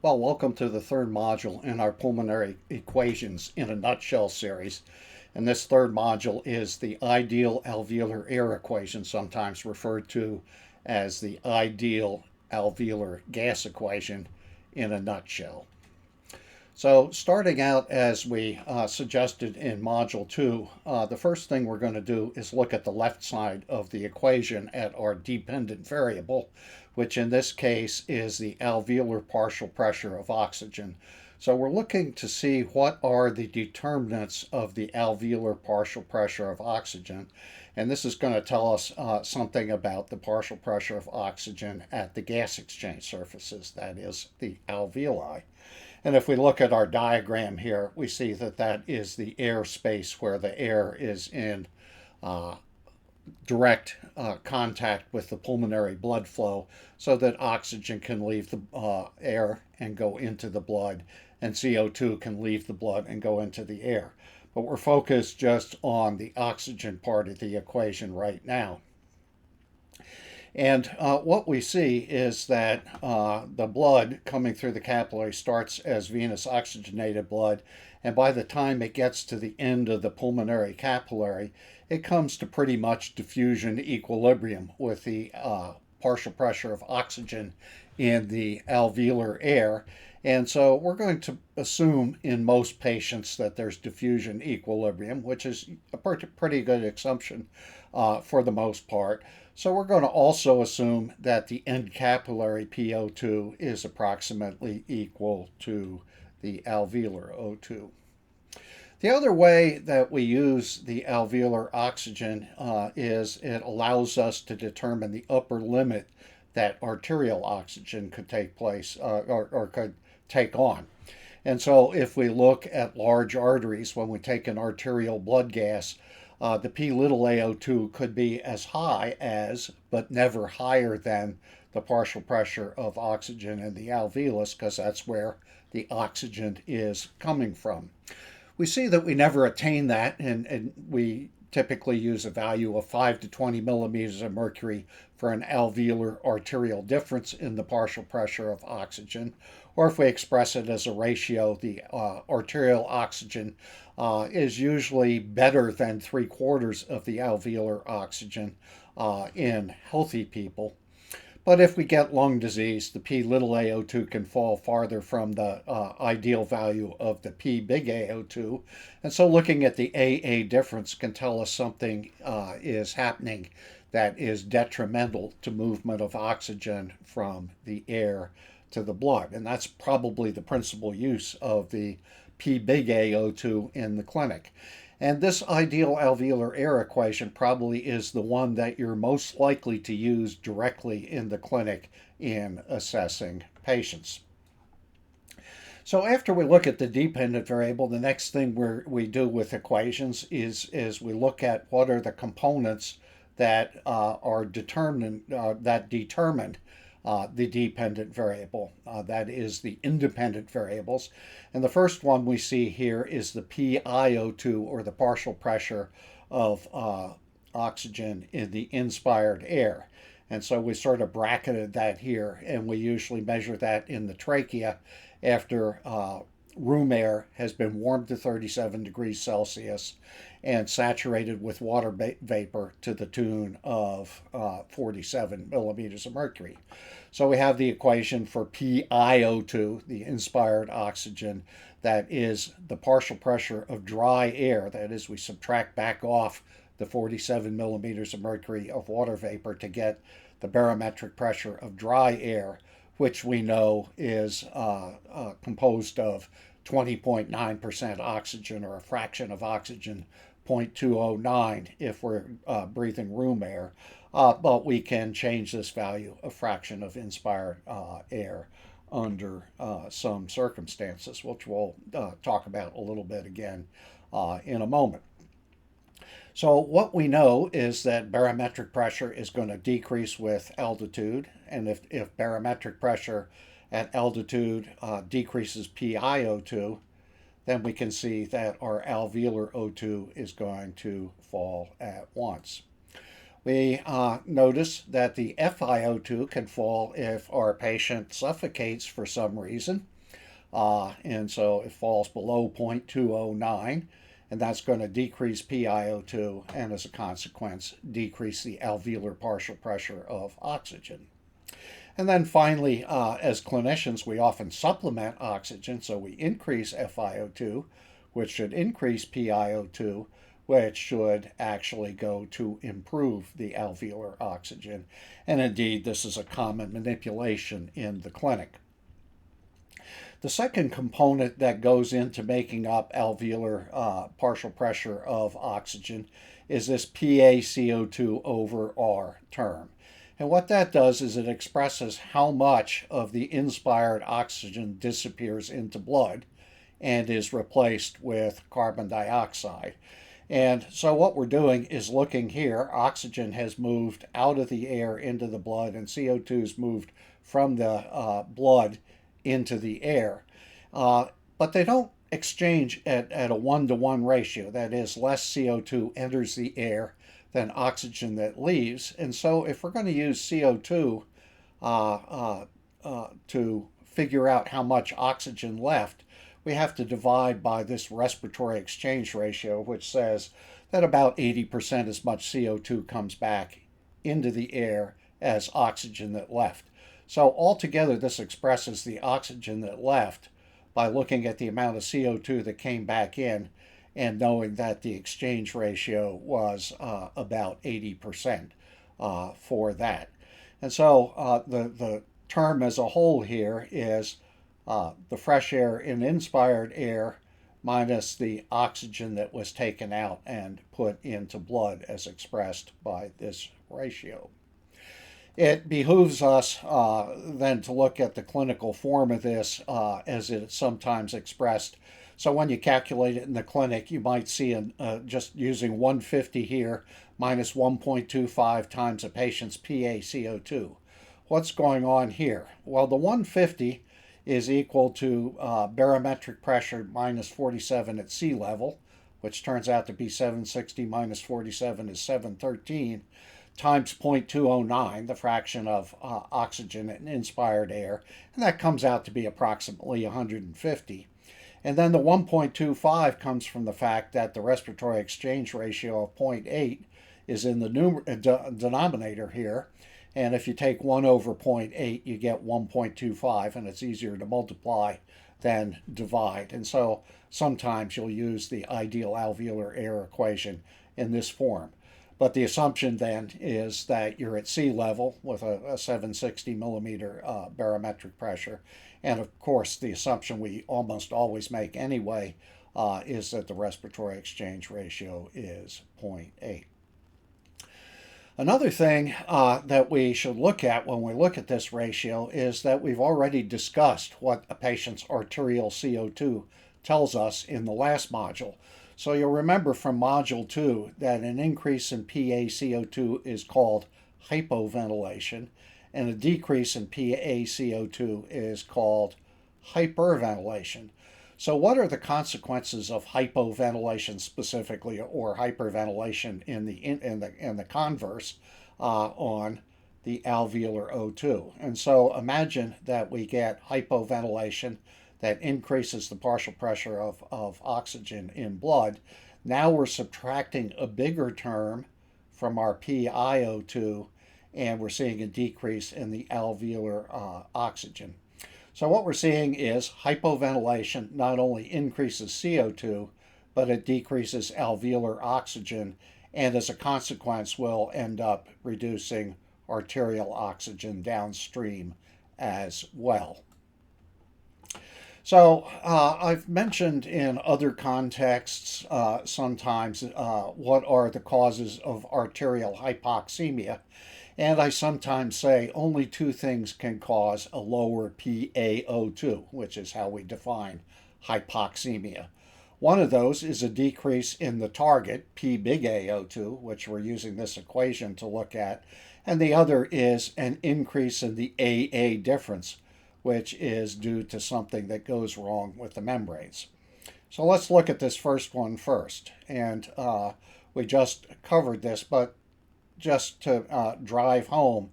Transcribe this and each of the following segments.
Well, welcome to the third module in our pulmonary equations in a nutshell series. And this third module is the ideal alveolar air equation, sometimes referred to as the ideal alveolar gas equation in a nutshell. So, starting out as we suggested in Module 2, the first thing we're going to do is look at the left side of the equation at our dependent variable, which in this case is the alveolar partial pressure of oxygen. So, we're looking to see what are the determinants of the alveolar partial pressure of oxygen. And this is going to tell us something about the partial pressure of oxygen at the gas exchange surfaces, that is, the alveoli. And if we look at our diagram here, we see that that is the air space where the air is in uh, direct contact with the pulmonary blood flow so that oxygen can leave the air and go into the blood, and CO2 can leave the blood and go into the air. But we're focused just on the oxygen part of the equation right now. And what we see is that the blood coming through the capillary starts as venous oxygenated blood, and by the time it gets to the end of the pulmonary capillary, it comes to pretty much diffusion equilibrium with the partial pressure of oxygen in the alveolar air. And so we're going to assume in most patients that there's diffusion equilibrium, which is a pretty good assumption for the most part. So we're going to also assume that the end capillary PO2 is approximately equal to the alveolar O2. The other way that we use the alveolar oxygen is it allows us to determine the upper limit that arterial oxygen could take place or could take on. And so if we look at large arteries, when we take an arterial blood gas, the P little AO2 could be as high as, but never higher than, the partial pressure of oxygen in the alveolus, because that's where the oxygen is coming from. We see that we never attain that, and we typically use a value of 5 to 20 millimeters of mercury for an alveolar arterial difference in the partial pressure of oxygen. Or if we express it as a ratio, the arterial oxygen is usually better than 3/4 of the alveolar oxygen in healthy people. But if we get lung disease, the P little AO2 can fall farther from the ideal value of the P big AO2. And so looking at the AA difference can tell us something is happening that is detrimental to movement of oxygen from the air to the blood. And that's probably the principal use of the P big AO2 in the clinic. And this ideal alveolar air equation probably is the one that you're most likely to use directly in the clinic in assessing patients. So after we look at the dependent variable, the next thing we do with equations is we look at what are the components that are determined that determine the dependent variable. That is the independent variables. And the first one we see here is the PiO2, or the partial pressure of oxygen in the inspired air. And so we sort of bracketed that here, and we usually measure that in the trachea after room air has been warmed to 37 degrees Celsius and saturated with water vapor to the tune of 47 millimeters of mercury. So we have the equation for PiO2, the inspired oxygen, that is the partial pressure of dry air. That is, we subtract back off the 47 millimeters of mercury of water vapor to get the barometric pressure of dry air, which we know is composed of 20.9% oxygen, or a fraction of oxygen, 0.209 if we're breathing room air. But we can change this value a fraction of inspired air under some circumstances, which we'll talk about a little bit again in a moment. So what we know is that barometric pressure is going to decrease with altitude, and if barometric pressure at altitude decreases PiO2, then we can see that our alveolar O2 is going to fall at once. We notice that the FiO2 can fall if our patient suffocates for some reason. And so it falls below 0.209, and that's going to decrease PiO2 and as a consequence decrease the alveolar partial pressure of oxygen. And then finally, as clinicians, we often supplement oxygen, so we increase FiO2, which should increase PiO2, which should actually go to improve the alveolar oxygen. And indeed, this is a common manipulation in the clinic. The second component that goes into making up alveolar partial pressure of oxygen is this PaCO2 over R term. And what that does is it expresses how much of the inspired oxygen disappears into blood and is replaced with carbon dioxide. And so what we're doing is looking here, oxygen has moved out of the air into the blood, and CO2 has moved from the blood into the air. But they don't exchange at a 1-to-1 ratio. That is, less CO2 enters the air than oxygen that leaves. And so if we're going to use CO2 to figure out how much oxygen left, we have to divide by this respiratory exchange ratio, which says that about 80% as much CO2 comes back into the air as oxygen that left. So altogether, this expresses the oxygen that left by looking at the amount of CO2 that came back in and knowing that the exchange ratio was about 80% for that. And so the term as a whole here is the fresh air in inspired air minus the oxygen that was taken out and put into blood as expressed by this ratio. It behooves us then to look at the clinical form of this as it's sometimes expressed. So when you calculate it in the clinic, you might see just using 150 here minus 1.25 times a patient's PaCO2. What's going on here? Well, the 150 is equal to barometric pressure minus 47 at sea level, which turns out to be 760 minus 47 is 713, times 0.209, the fraction of oxygen in inspired air, and that comes out to be approximately 150. And then the 1.25 comes from the fact that the respiratory exchange ratio of 0.8 is in the denominator here. And if you take 1 over 0.8, you get 1.25, and it's easier to multiply than divide. And so sometimes you'll use the ideal alveolar air equation in this form. But the assumption then is that you're at sea level with a 760 millimeter barometric pressure. And of course, the assumption we almost always make anyway is that the respiratory exchange ratio is 0.8. Another thing that we should look at when we look at this ratio is that we've already discussed what a patient's arterial CO2 tells us in the last module. So you'll remember from Module 2 that an increase in PaCO2 is called hypoventilation, and a decrease in PaCO2 is called hyperventilation. So what are the consequences of hypoventilation specifically, or hyperventilation in the converse on the alveolar O2? And so imagine that we get hypoventilation that increases the partial pressure of oxygen in blood. Now we're subtracting a bigger term from our PiO2, and we're seeing a decrease in the alveolar oxygen. So what we're seeing is hypoventilation not only increases CO2, but it decreases alveolar oxygen, and as a consequence will end up reducing arterial oxygen downstream as well. So I've mentioned in other contexts sometimes what are the causes of arterial hypoxemia, and I sometimes say only two things can cause a lower PaO2, which is how we define hypoxemia. One of those is a decrease in the target, P big AO2, which we're using this equation to look at, and the other is an increase in the AA difference, which is due to something that goes wrong with the membranes. So let's look at this first one first. And we just covered this, but just to drive home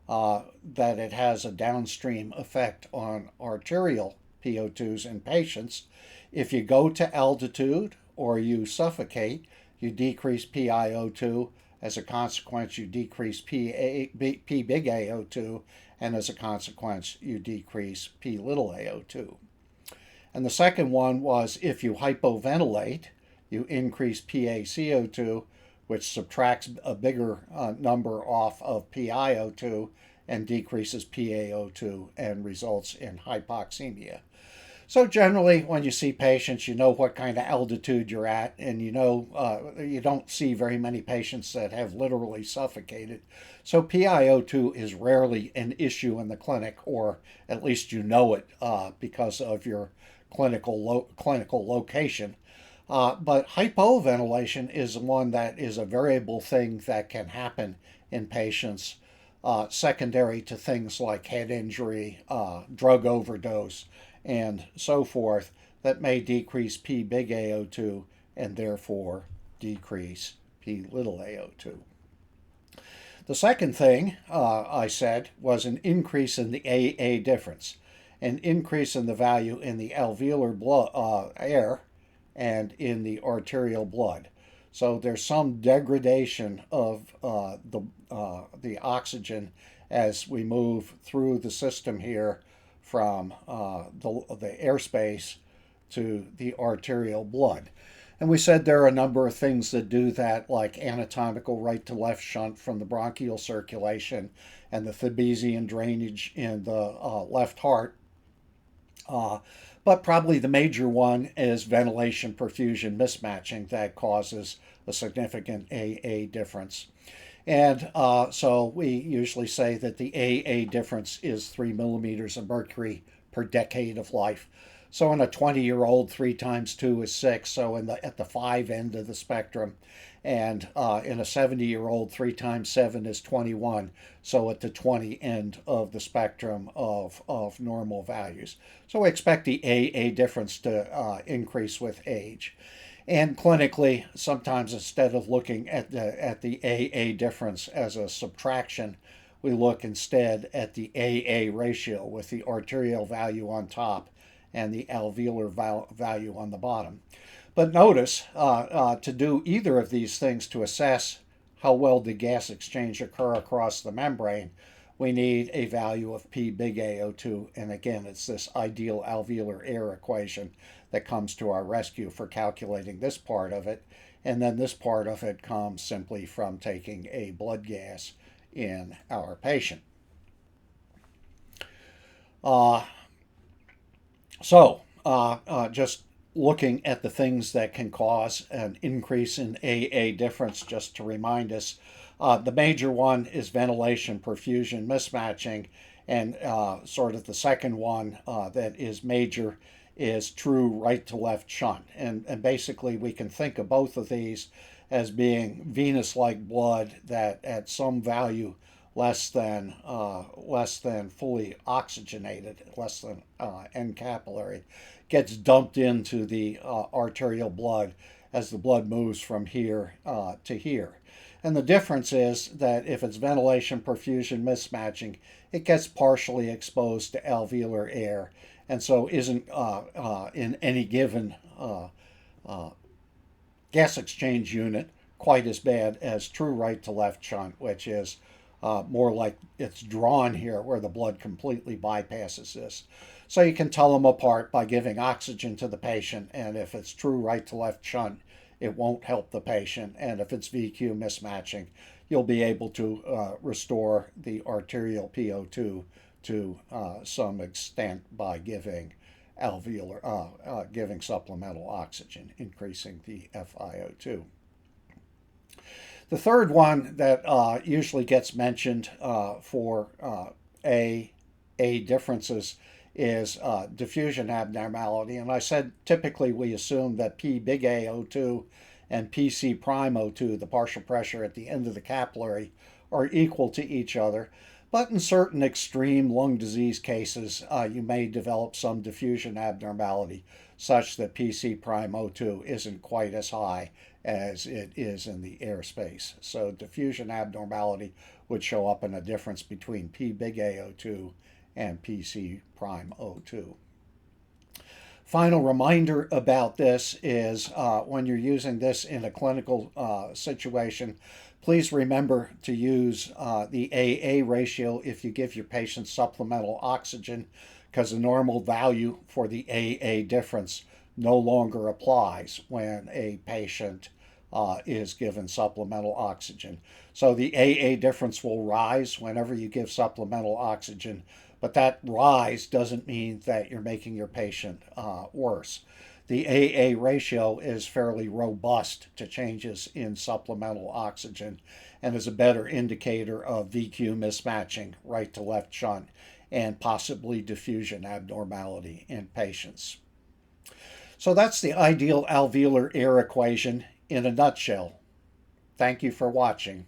that it has a downstream effect on arterial PO2s in patients, if you go to altitude or you suffocate, you decrease PiO2. As a consequence, you decrease P big AO2, and as a consequence, you decrease P little AO2. And the second one was if you hypoventilate, you increase PaCO2, which subtracts a bigger number off of PiO2 and decreases PaO2 and results in hypoxemia. So generally, when you see patients, you know what kind of altitude you're at, and you know you don't see very many patients that have literally suffocated. So PiO2 is rarely an issue in the clinic, or at least you know it because of your clinical location. But hypoventilation is one that is a variable thing that can happen in patients secondary to things like head injury, drug overdose, and so forth, that may decrease P big AO2 and therefore decrease P little AO2. The second thing I said was an increase in the AA difference, an increase in the value in the alveolar air and in the arterial blood. So there's some degradation of the oxygen as we move through the system here from the airspace to the arterial blood. And we said there are a number of things that do that, like anatomical right to left shunt from the bronchial circulation and the Thebesian drainage in the left heart. But probably the major one is ventilation perfusion mismatching that causes a significant AA difference. And so we usually say that the AA difference is 3 millimeters of mercury per decade of life. So in a 20-year-old, 3 times 2 is 6, so at the 5 end of the spectrum. And in a 70-year-old, 3 times 7 is 21, so at the 20 end of the spectrum of normal values. So we expect the AA difference to increase with age. And clinically, sometimes instead of looking at the AA difference as a subtraction, we look instead at the AA ratio with the arterial value on top and the alveolar value on the bottom. But notice, to do either of these things to assess how well did gas exchange occur across the membrane, we need a value of P big AO2. And again, it's this ideal alveolar air equation that comes to our rescue for calculating this part of it. And then this part of it comes simply from taking a blood gas in our patient. Just looking at the things that can cause an increase in AA difference, just to remind us, the major one is ventilation perfusion mismatching, and sort of the second one that is major is true right to left shunt. And basically we can think of both of these as being venous-like blood that at some value less than fully oxygenated, less than end capillary, gets dumped into the arterial blood as the blood moves from here to here. And the difference is that if it's ventilation perfusion mismatching, it gets partially exposed to alveolar air, and so isn't in any given gas exchange unit quite as bad as true right to left shunt, which is more like it's drawn here where the blood completely bypasses this. So you can tell them apart by giving oxygen to the patient, and if it's true right to left shunt, it won't help the patient. And if it's VQ mismatching, you'll be able to restore the arterial PO2 to some extent by giving giving supplemental oxygen, increasing the FiO2. The third one that usually gets mentioned for A differences is diffusion abnormality. And I said typically we assume that P big AO2 and PC prime O2, the partial pressure at the end of the capillary, are equal to each other. But in certain extreme lung disease cases, you may develop some diffusion abnormality such that PC prime O2 isn't quite as high as it is in the airspace. So diffusion abnormality would show up in a difference between P big AO2 and PC prime O2. Final reminder about this is when you're using this in a clinical situation, please remember to use the AA ratio if you give your patient supplemental oxygen, because the normal value for the AA difference no longer applies when a patient is given supplemental oxygen. So the AA difference will rise whenever you give supplemental oxygen, but that rise doesn't mean that you're making your patient worse. The AA ratio is fairly robust to changes in supplemental oxygen and is a better indicator of VQ mismatching, right to left shunt, and possibly diffusion abnormality in patients. So that's the ideal alveolar air equation in a nutshell. Thank you for watching.